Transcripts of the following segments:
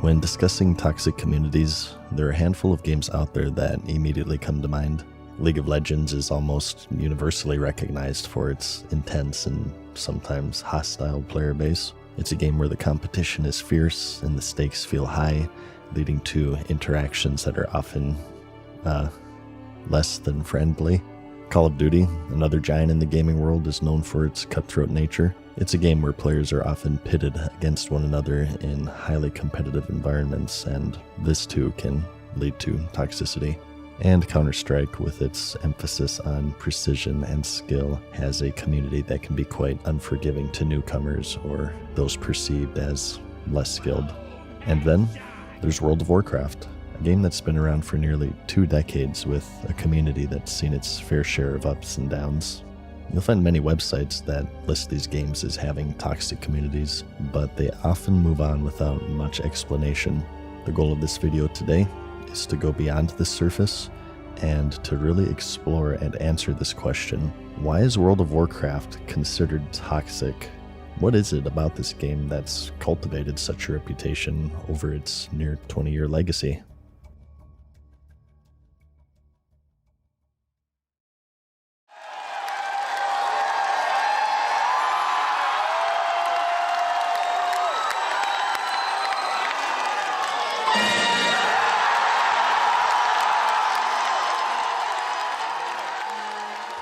When discussing toxic communities, there are a handful of games out there that immediately come to mind. League of Legends is almost universally recognized for its intense and sometimes hostile player base. It's a game where the competition is fierce and the stakes feel high, leading to interactions that are often less than friendly. Call of Duty, another giant in the gaming world, is known for its cutthroat nature. It's a game where players are often pitted against one another in highly competitive environments, and this too can lead to toxicity. And Counter-Strike, with its emphasis on precision and skill, has a community that can be quite unforgiving to newcomers or those perceived as less skilled. And then there's World of Warcraft, a game that's been around for nearly 2 decades with a community that's seen its fair share of ups and downs. You'll find many websites that list these games as having toxic communities, but they often move on without much explanation. The goal of this video today is to go beyond the surface and to really explore and answer this question. Why is World of Warcraft considered toxic? What is it about this game that's cultivated such a reputation over its near 20-year legacy?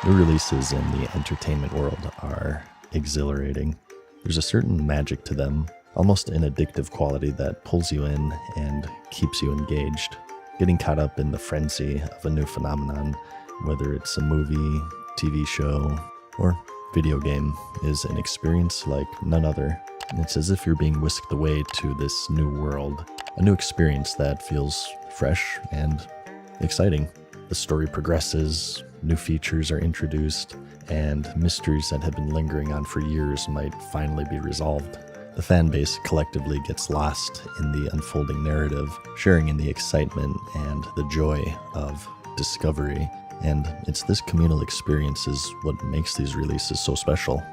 New releases in the entertainment world are exhilarating. There's a certain magic to them, almost an addictive quality that pulls you in and keeps you engaged. Getting caught up in the frenzy of a new phenomenon, whether it's a movie, TV show, or video game, is an experience like none other. It's as if you're being whisked away to this new world, a new experience that feels fresh and exciting. The story progresses, new features are introduced, and mysteries that have been lingering on for years might finally be resolved. The fan base collectively gets lost in the unfolding narrative, sharing in the excitement and the joy of discovery. And it's this communal experience is what makes these releases so special.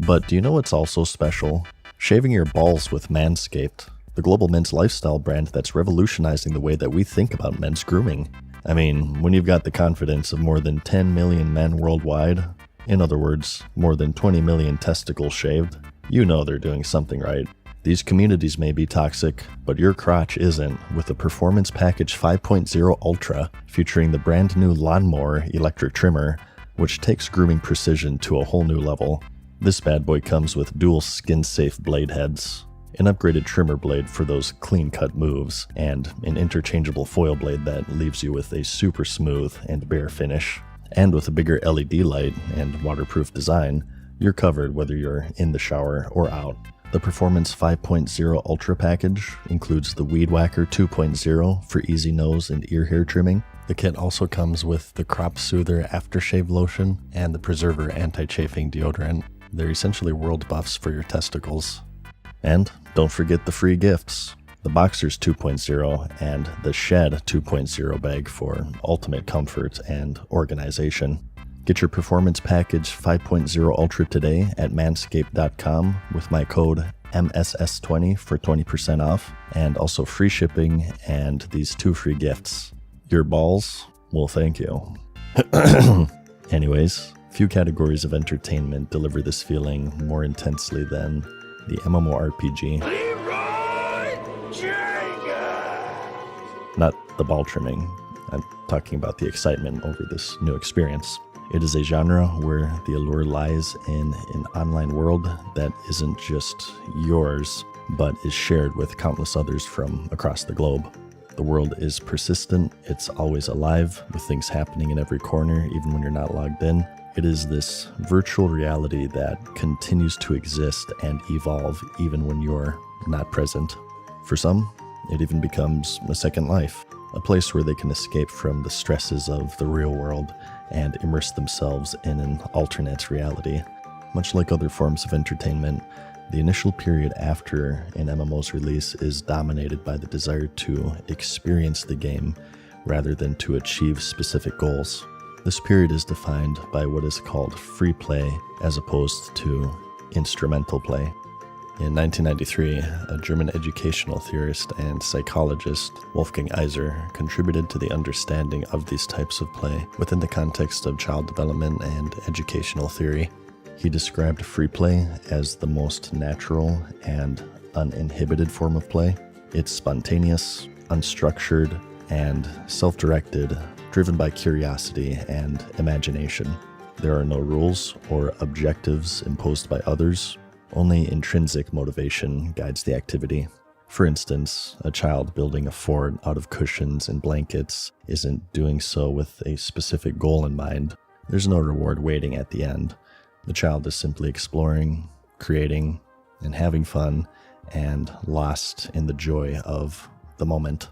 But do you know what's also special? Shaving your balls with Manscaped, the global men's lifestyle brand that's revolutionizing the way that we think about men's grooming. I mean, when you've got the confidence of more than 10 million men worldwide, in other words, more than 20 million testicles shaved, you know they're doing something right. These communities may be toxic, but your crotch isn't, with the Performance Package 5.0 Ultra featuring the brand new Lawnmower electric trimmer, which takes grooming precision to a whole new level. This bad boy comes with dual skin-safe blade heads, an upgraded trimmer blade for those clean-cut moves, and an interchangeable foil blade that leaves you with a super smooth and bare finish. And with a bigger LED light and waterproof design, you're covered whether you're in the shower or out. The Performance 5.0 Ultra package includes the Weed Whacker 2.0 for easy nose and ear hair trimming. The kit also comes with the Crop Soother aftershave lotion and the Preserver anti-chafing deodorant. They're essentially world buffs for your testicles. And don't forget the free gifts. The Boxers 2.0 and the Shed 2.0 bag for ultimate comfort and organization. Get your Performance Package 5.0 Ultra today at manscaped.com with my code MSS20 for 20% off, and also free shipping and these 2 free gifts. Your balls will thank you. Anyways, few categories of entertainment deliver this feeling more intensely than the MMORPG. Not the ball trimming. I'm talking about the excitement over this new experience. It is a genre where the allure lies in an online world that isn't just yours, but is shared with countless others from across the globe. The world is persistent, it's always alive, with things happening in every corner, even when you're not logged in. It is this virtual reality that continues to exist and evolve even when you're not present. For some, it even becomes a second life, a place where they can escape from the stresses of the real world and immerse themselves in an alternate reality. Much like other forms of entertainment, the initial period after an MMO's release is dominated by the desire to experience the game rather than to achieve specific goals. This period is defined by what is called free play as opposed to instrumental play. In 1993, a German educational theorist and psychologist, Wolfgang Iser, contributed to the understanding of these types of play within the context of child development and educational theory. He described free play as the most natural and uninhibited form of play. It's spontaneous, unstructured, and self-directed, driven by curiosity and imagination. There are no rules or objectives imposed by others. Only intrinsic motivation guides the activity. For instance, a child building a fort out of cushions and blankets isn't doing so with a specific goal in mind. There's no reward waiting at the end. The child is simply exploring, creating, and having fun, and lost in the joy of the moment.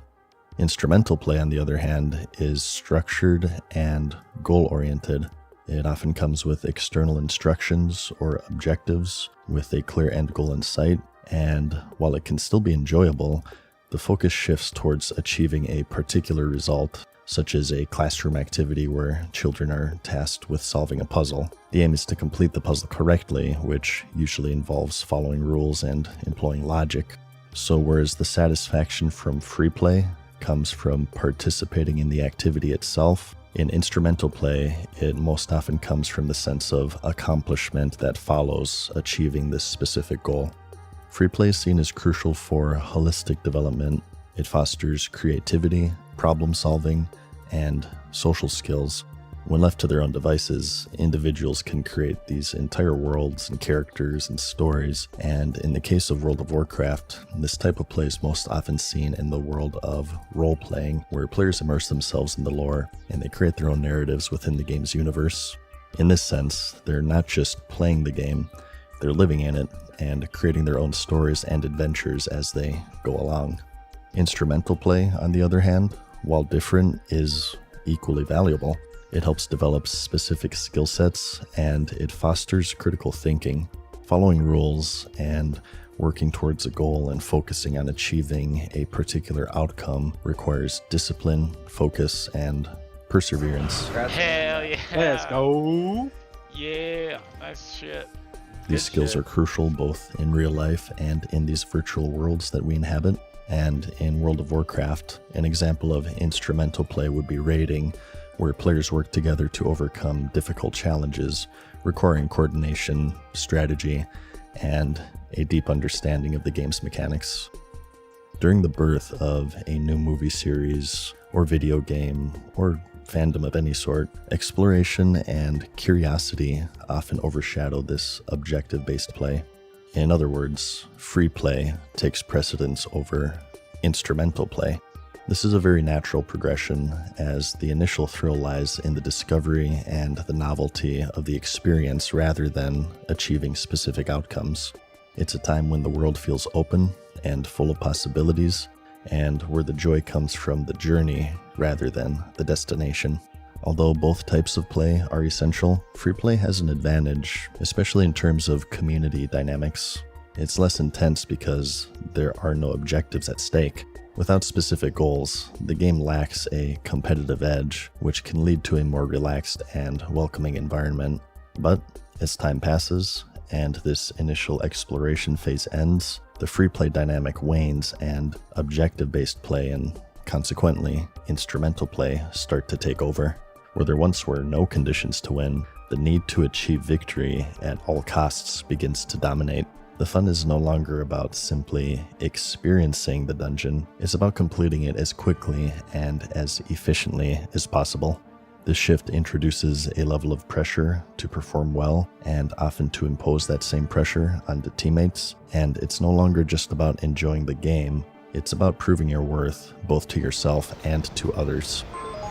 Instrumental play, on the other hand, is structured and goal-oriented. It often comes with external instructions or objectives with a clear end goal in sight, and while it can still be enjoyable, the focus shifts towards achieving a particular result, such as a classroom activity where children are tasked with solving a puzzle. The aim is to complete the puzzle correctly, which usually involves following rules and employing logic. So whereas the satisfaction from free play comes from participating in the activity itself, in instrumental play, it most often comes from the sense of accomplishment that follows achieving this specific goal. Free play is seen as crucial for holistic development. It fosters creativity, problem solving, and social skills. When left to their own devices, individuals can create these entire worlds and characters and stories, and in the case of World of Warcraft, this type of play is most often seen in the world of role-playing, where players immerse themselves in the lore, and they create their own narratives within the game's universe. In this sense, they're not just playing the game, they're living in it, and creating their own stories and adventures as they go along. Instrumental play, on the other hand, while different, is equally valuable. It helps develop specific skill sets, and it fosters critical thinking. Following rules and working towards a goal and focusing on achieving a particular outcome requires discipline, focus, and perseverance. Hell yeah! Let's go! Yeah, nice shit. These skills are crucial both in real life and in these virtual worlds that we inhabit. And in World of Warcraft, an example of instrumental play would be raiding, where players work together to overcome difficult challenges, requiring coordination, strategy, and a deep understanding of the game's mechanics. During the birth of a new movie series, or video game, or fandom of any sort, exploration and curiosity often overshadow this objective-based play. In other words, free play takes precedence over instrumental play. This is a very natural progression, as the initial thrill lies in the discovery and the novelty of the experience rather than achieving specific outcomes. It's a time when the world feels open and full of possibilities, and where the joy comes from the journey rather than the destination. Although both types of play are essential, free play has an advantage, especially in terms of community dynamics. It's less intense because there are no objectives at stake. Without specific goals, the game lacks a competitive edge, which can lead to a more relaxed and welcoming environment. But as time passes and this initial exploration phase ends, the free play dynamic wanes and objective-based play and, consequently, instrumental play start to take over. Where there once were no conditions to win, the need to achieve victory at all costs begins to dominate. The fun is no longer about simply experiencing the dungeon, it's about completing it as quickly and as efficiently as possible. This shift introduces a level of pressure to perform well, and often to impose that same pressure onto teammates, and it's no longer just about enjoying the game, it's about proving your worth, both to yourself and to others.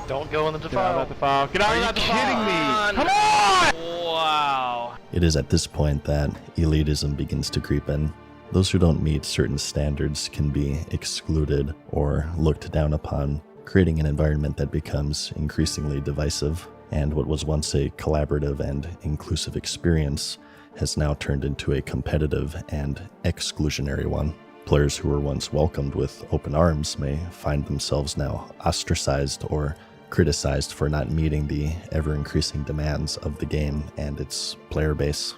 Don't go in the Get out of defile. that defile. Get out of that defile! Kidding me? Come on! Wow. It is at this point that elitism begins to creep in. Those who don't meet certain standards can be excluded or looked down upon, creating an environment that becomes increasingly divisive, and what was once a collaborative and inclusive experience has now turned into a competitive and exclusionary one. Players who were once welcomed with open arms may find themselves now ostracized or criticized for not meeting the ever-increasing demands of the game and its player base.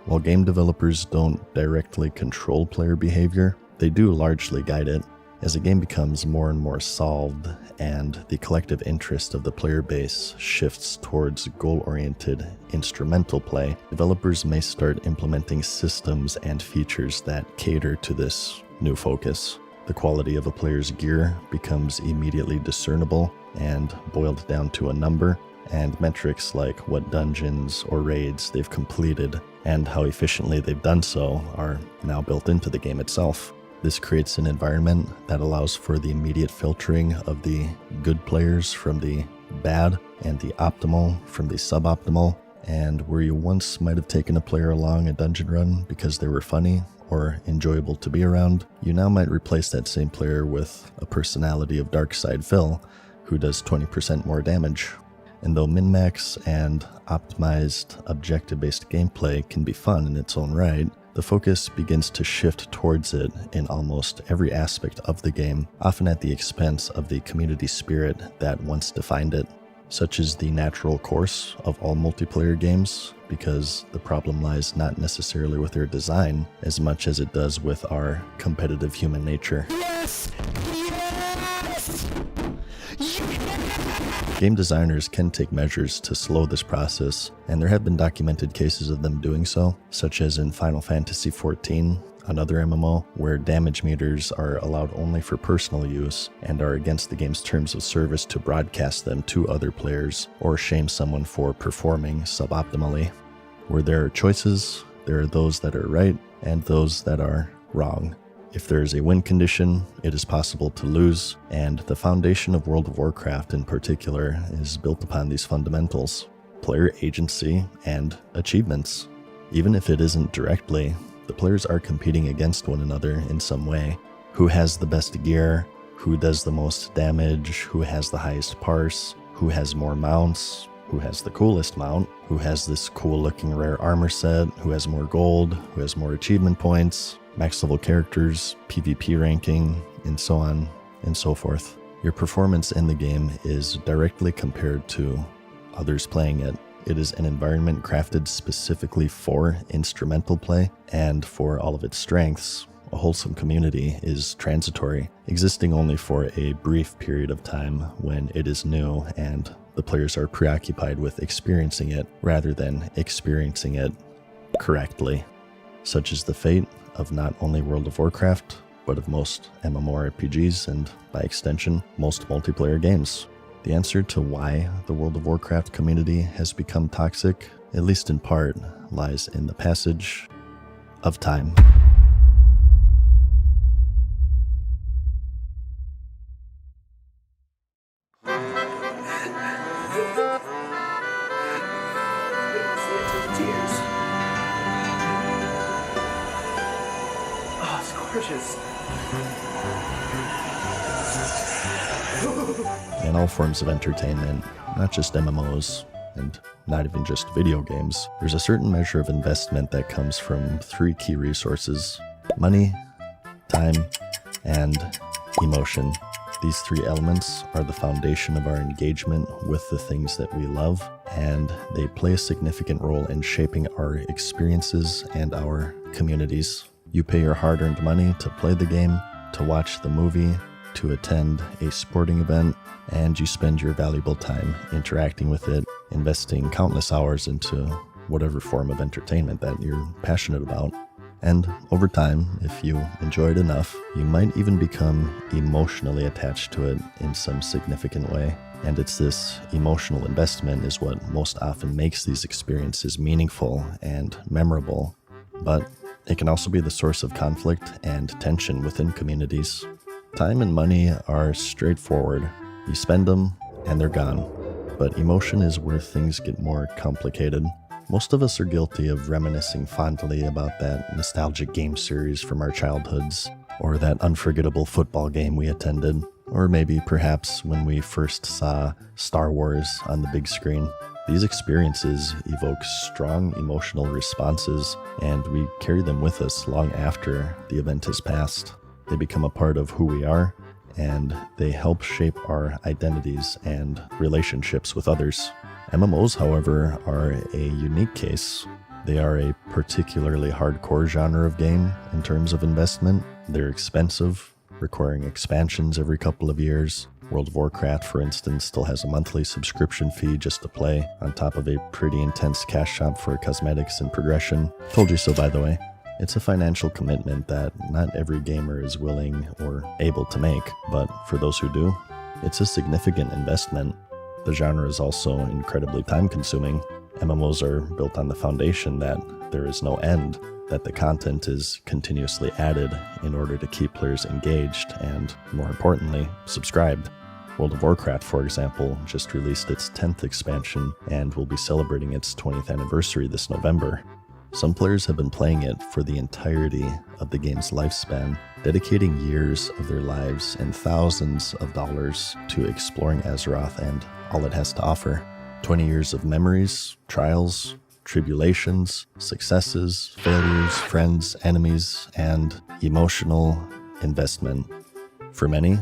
While game developers don't directly control player behavior, they do largely guide it. As a game becomes more and more solved and the collective interest of the player base shifts towards goal-oriented instrumental play, developers may start implementing systems and features that cater to this new focus. The quality of a player's gear becomes immediately discernible and boiled down to a number, and metrics like what dungeons or raids they've completed and how efficiently they've done so are now built into the game itself. This creates an environment that allows for the immediate filtering of the good players from the bad and the optimal from the suboptimal, and where you once might have taken a player along a dungeon run because they were funny or enjoyable to be around, you now might replace that same player with a personality of Darkside Phil, who does 20% more damage. And though min-max and optimized objective-based gameplay can be fun in its own right, the focus begins to shift towards it in almost every aspect of the game, often at the expense of the community spirit that once defined it. Such is the natural course of all multiplayer games, because the problem lies not necessarily with their design as much as it does with our competitive human nature. Yes! Yes! Game designers can take measures to slow this process, and there have been documented cases of them doing so, such as in Final Fantasy XIV, another MMO, where damage meters are allowed only for personal use and are against the game's terms of service to broadcast them to other players or shame someone for performing suboptimally. Where there are choices, there are those that are right and those that are wrong. If there is a win condition, it is possible to lose, and the foundation of World of Warcraft in particular is built upon these fundamentals: player agency and achievements. Even if it isn't directly, the players are competing against one another in some way. Who has the best gear? Who does the most damage? Who has the highest parse? Who has more mounts? Who has the coolest mount? Who has this cool looking rare armor set? Who has more gold? Who has more achievement points? Max level characters, PvP ranking, and so on and so forth. Your performance in the game is directly compared to others playing it. It is an environment crafted specifically for instrumental play, and for all of its strengths, a wholesome community is transitory, existing only for a brief period of time when it is new and the players are preoccupied with experiencing it rather than experiencing it correctly. Such is the fate of not only World of Warcraft, but of most MMORPGs and, by extension, most multiplayer games. The answer to why the World of Warcraft community has become toxic, at least in part, lies in the passage of time. In all forms of entertainment, not just MMOs, and not even just video games, there's a certain measure of investment that comes from three key resources: money, time, and emotion. These three elements are the foundation of our engagement with the things that we love, and they play a significant role in shaping our experiences and our communities. You pay your hard-earned money to play the game, to watch the movie, to attend a sporting event, and you spend your valuable time interacting with it, investing countless hours into whatever form of entertainment that you're passionate about. And over time, if you enjoy it enough, you might even become emotionally attached to it in some significant way. And it's this emotional investment is what most often makes these experiences meaningful and memorable. But it can also be the source of conflict and tension within communities. Time and money are straightforward. You spend them, and they're gone. But emotion is where things get more complicated. Most of us are guilty of reminiscing fondly about that nostalgic game series from our childhoods, or that unforgettable football game we attended, or maybe perhaps when we first saw Star Wars on the big screen. These experiences evoke strong emotional responses, and we carry them with us long after the event has passed. They become a part of who we are, and they help shape our identities and relationships with others. MMOs, however, are a unique case. They are a particularly hardcore genre of game in terms of investment. They're expensive, requiring expansions every couple of years. World of Warcraft, for instance, still has a monthly subscription fee just to play, on top of a pretty intense cash shop for cosmetics and progression. Told you so, by the way. It's a financial commitment that not every gamer is willing or able to make, but for those who do, it's a significant investment. The genre is also incredibly time-consuming. MMOs are built on the foundation that there is no end, that the content is continuously added in order to keep players engaged and, more importantly, subscribed. World of Warcraft, for example, just released its 10th expansion and will be celebrating its 20th anniversary this November. Some players have been playing it for the entirety of the game's lifespan, dedicating years of their lives and thousands of dollars to exploring Azeroth and all it has to offer. 20 years of memories, trials, tribulations, successes, failures, friends, enemies, and emotional investment. For many,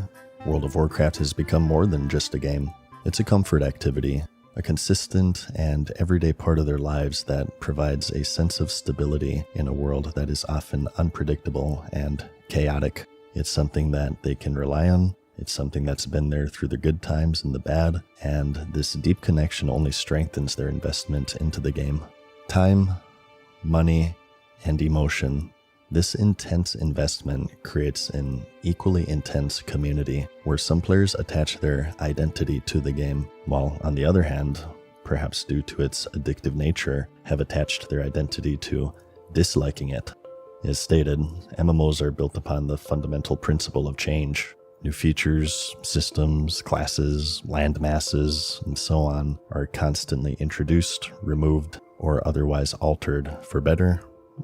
World of Warcraft has become more than just a game. It's a comfort activity, a consistent and everyday part of their lives that provides a sense of stability in a world that is often unpredictable and chaotic. It's something that they can rely on. It's something that's been there through the good times and the bad, and this deep connection only strengthens their investment into the game. Time, money, and emotion. This intense investment creates an equally intense community where some players attach their identity to the game, while on the other hand, perhaps due to its addictive nature, have attached their identity to disliking it. As stated, MMOs are built upon the fundamental principle of change. New features, systems, classes, land masses, and so on are constantly introduced, removed, or otherwise altered for better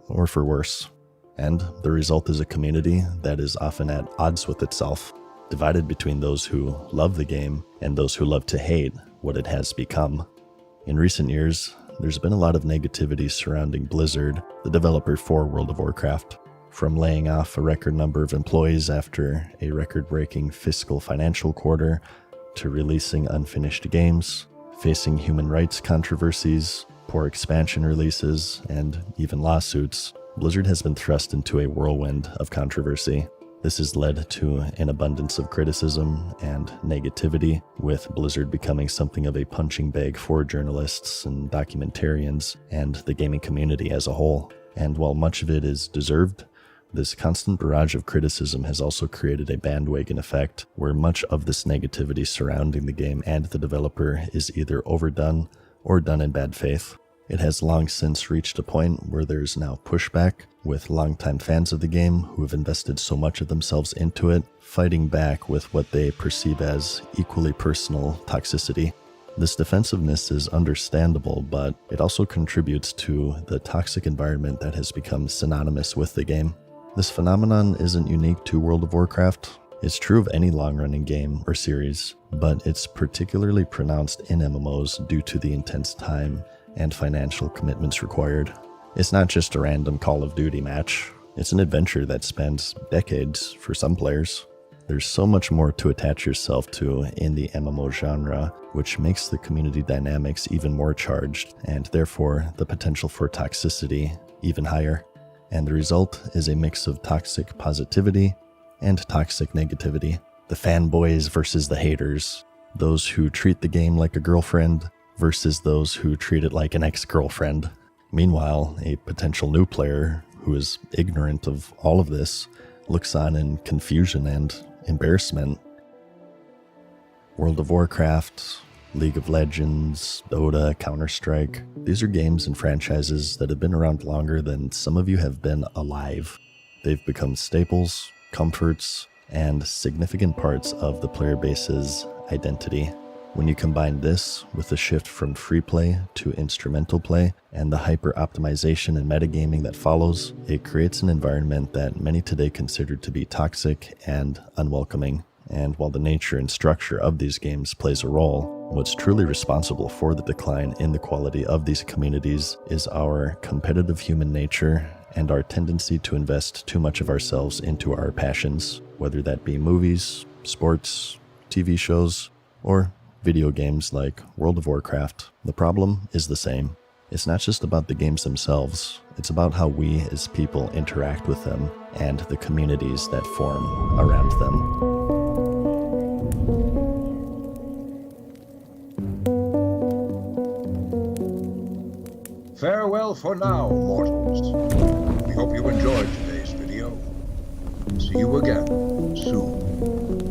or for worse. And the result is a community that is often at odds with itself, divided between those who love the game and those who love to hate what it has become. In recent years, there's been a lot of negativity surrounding Blizzard, the developer for World of Warcraft. From laying off a record number of employees after a record-breaking fiscal financial quarter, to releasing unfinished games, facing human rights controversies, poor expansion releases, and even lawsuits, Blizzard has been thrust into a whirlwind of controversy. This has led to an abundance of criticism and negativity, with Blizzard becoming something of a punching bag for journalists and documentarians and the gaming community as a whole. And while much of it is deserved, this constant barrage of criticism has also created a bandwagon effect where much of this negativity surrounding the game and the developer is either overdone or done in bad faith. It has long since reached a point where there's now pushback, with longtime fans of the game who have invested so much of themselves into it, fighting back with what they perceive as equally personal toxicity. This defensiveness is understandable, but it also contributes to the toxic environment that has become synonymous with the game. This phenomenon isn't unique to World of Warcraft. It's true of any long-running game or series, but it's particularly pronounced in MMOs due to the intense time and financial commitments required. It's not just a random Call of Duty match. It's an adventure that spans decades for some players. There's so much more to attach yourself to in the MMO genre, which makes the community dynamics even more charged, and therefore the potential for toxicity even higher. And the result is a mix of toxic positivity and toxic negativity. The fanboys versus the haters. Those who treat the game like a girlfriend versus those who treat it like an ex-girlfriend. Meanwhile, a potential new player who is ignorant of all of this looks on in confusion and embarrassment. World of Warcraft, League of Legends, Dota, Counter-Strike. These are games and franchises that have been around longer than some of you have been alive. They've become staples, comforts, and significant parts of the player base's identity. When you combine this with the shift from free play to instrumental play and the hyper-optimization and metagaming that follows, it creates an environment that many today consider to be toxic and unwelcoming. And while the nature and structure of these games plays a role, what's truly responsible for the decline in the quality of these communities is our competitive human nature and our tendency to invest too much of ourselves into our passions, whether that be movies, sports, TV shows, or video games like World of Warcraft. The problem is the same. It's not just about the games themselves, it's about how we as people interact with them and the communities that form around them. Farewell for now, mortals. We hope you enjoyed today's video. See you again soon.